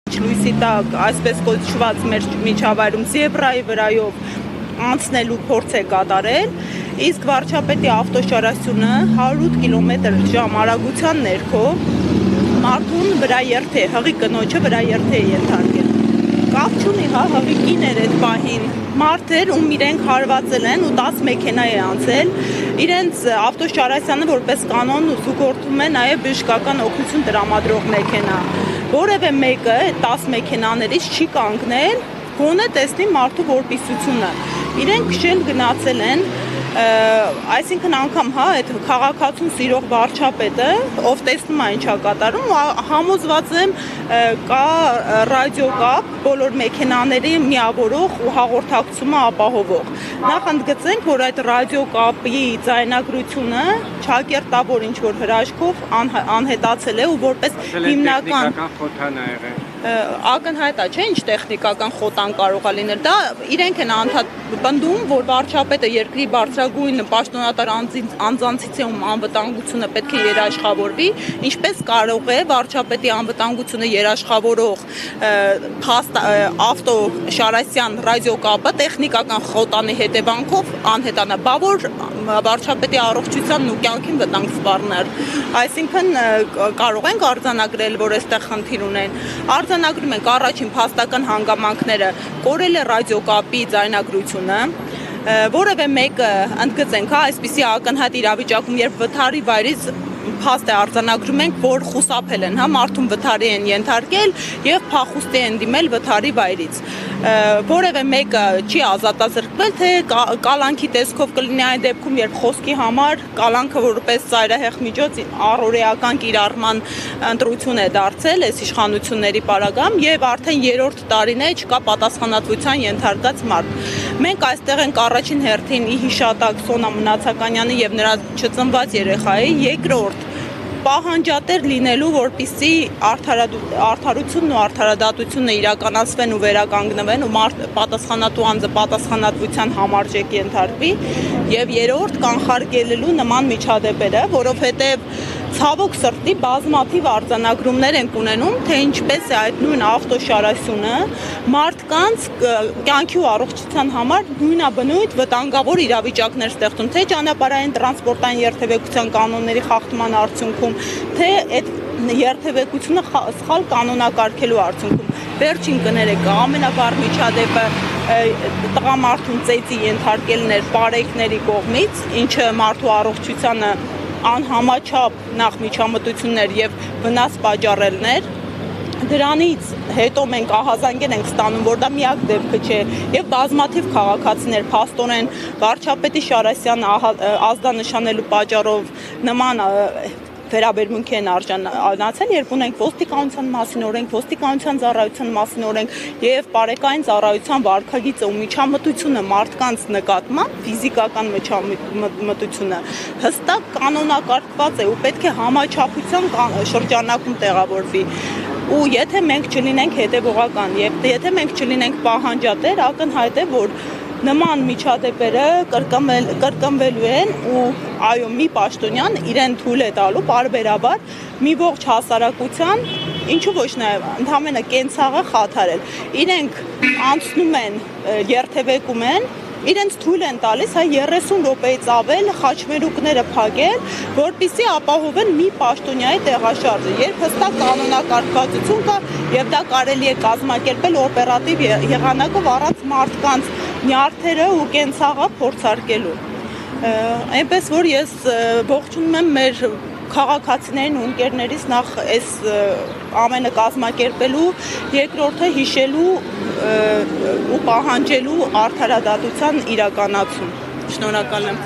Լույսի տակ այսպես կոչված մեր միջավայրում զեբրայի վրայով անցնելու փորձ է կատարել, իսկ վարչապետի ավտոշարասյունը 108 կմ/ժ արագության ներքո մարդուն վրաերթ է, հղի կնոջը վրաերթ է ենթարկել։ Կապ չունի, հղի կիներ այդ պահին մարդ էր, ում իրենք հարվածել են ու 10 մեքենա է անցել, իրենց ավտոշարասյանը որպես կանոն զուգորդում է նաև բժշկական օգնություն տրամադրող մեքենա, որևէ մեկը 10 մեքենաներից չի կանգնել, գոնե տեսնի մարդու որպիսությունը, իրենք քշել գնացել են, այսինքն անգամ այդ քաղաքացուն սիրող վարչապետը, ով տեսնում է ինչա կատարում, համոզված եմ կա ռադիոկապ բոլոր մեքենաների միավորող ու հաղորդակցումը ապահովող։ Նախ ընդգծենք, որ այդ ռադիոկապի ձայնագրությունը ճակերտավոր ինչ-որ հրաշքով անհետացել է ու որպես հիմնական ակնհայտ է, չէ՞, ինչ տեխնիկական խոտան կարող է լինել։ Դա իրենք են անդադ պնդում, որ վարչապետը երկրի բարձրագույն պաշտոնատար անձանցից է, ում անվտանգությունը պետք է երաշխավորվի, ինչպես կարող է վարչապետի անվտանգությունը երաշխավորող ավտոշարասյան ռադիոկապը տեխնիկական խոտանի հետևանքով անհետանա, բա որ վարչապետի առողջությանն ու կյանքին վտանգ սպառներ։ Այսինքն կարող ենք արձանագրել, որ այստեղ խնդիր ունեն։ Արձանագրում ենք առաջին փաստական հանգամանքները, կորել է ռադիոկապի ձայնագրությունը, որևէ մեկը ընդգծենք, այսպիսի ակնհայտ իրավիճակում, երբ վթարի վայրից փաստ է արձանագրում ենք, որ խուսափել են, մարդուն վթարի են ենթարկել եւ փախուստի են դիմել վթարի վայրից։ Որևէ մեկը չի ազատազրկվել, թե կալանքի տեսքով կլինի այն դեպքում, երբ խոսքի համար կալանքը որպես ծայրահեղ միջոց առօրեական կիրառման ընտրություն է դարձել այս իշխանությունների պարագայում եւ արդեն 3-րդ տարին է չկա պատասխանատվության ենթարկած մարդ։ Մենք այստեղ ենք առաջին հերթին ի հիշատակ Սոնա Մնացականյանի եւ նրա չծնված երեխայի, երկրորդ պահանջատեր լինելու, որպեսզի արդարությունն ու արդարադատությունը իրականացվեն ու վերականգնվեն ու պատասխանատու անձը պատասխանատվության համարժեք ենթարկվի, եւ երրորդ կանխարգելելու նման միջադեպերը, որովհետեւ ցավոք սրտի բազմաթիվ արձանագրումներ ենք ունենում, թե ինչպես է այդ նույն ավտոշարասյունը մարդկանց կյանքի ու առողջության համար նույնաբնույթ վտանգավոր իրավիճակներ ստեղծում, թե ճանապարհային տրանսպորտային երթևեկության կանոնների խախտման արդյունքում, թե այդ երթևեկությունը սխալ կանոնակարգելու արդյունքում։ Վերջին կներեք, ամենավառ միջադեպը տղամարդուն ծեծի ենթարկելն էր պարեկների կողմից, ինչը մարդու առողջությանը անհամաչափ նախ միջամտություններ եւ վնաս պատճառելներ, դրանից հետո մենք ահազանգեր ենք ստանում, որ դա միակ դեպքը չէ եւ բազմաթիվ քաղաքացիներ փաստորեն վարչապետի Շարասյանը ազդանշանելու պատճառով նման վերաբերմունքի են արժանացել, երբ ունենք ոստիկանության մասին օրենք, ոստիկանության ծառայության մասին օրենք եւ բարեկային ծառայության վարքագիծը ու միջամտությունը մարդկանց նկատմամբ ֆիզիկական միջամտությունը հստակ կանոնակարգված է ու պետք է համաչափության շրջանակում տեղավորվի։ Ու եթե մենք չլինենք հետևողական եւ եթե մենք չլինենք պահանջատեր, ակնհայտ է, որ նման միջադեպերը կրկնվելու են ու այո, մի պաշտոնյան իրեն թույլ է տալու պարբերաբար մի րոջ հասարակության, ինչու ոչ նաև ընդհանրապես կենցաղը խաթարել։ Իրենք անցնում են, երթևեկում են, իրենց թույլ են տալիս 30 րոպեից ավել խաչմերուկները փակել, որպեսզի ապահովեն մի պաշտոնյայի տեղաշարժը, երբ հստակ կանոնակարգվածություն կա եւ դա կարելի է կազմակերպել օպերատիվ եղանակով առանց մարդկանց նյարդերը ու կենցաղը փորձարկելու։ Այնպես որ ես ողջունում եմ մեր քաղաքացիներին ու ընկերներից նախ այս ամենը կազմակերպելու, երկրորդը հիշելու ու պահանջելու արդարադատության իրականացում։ Շնորհակալ եմ։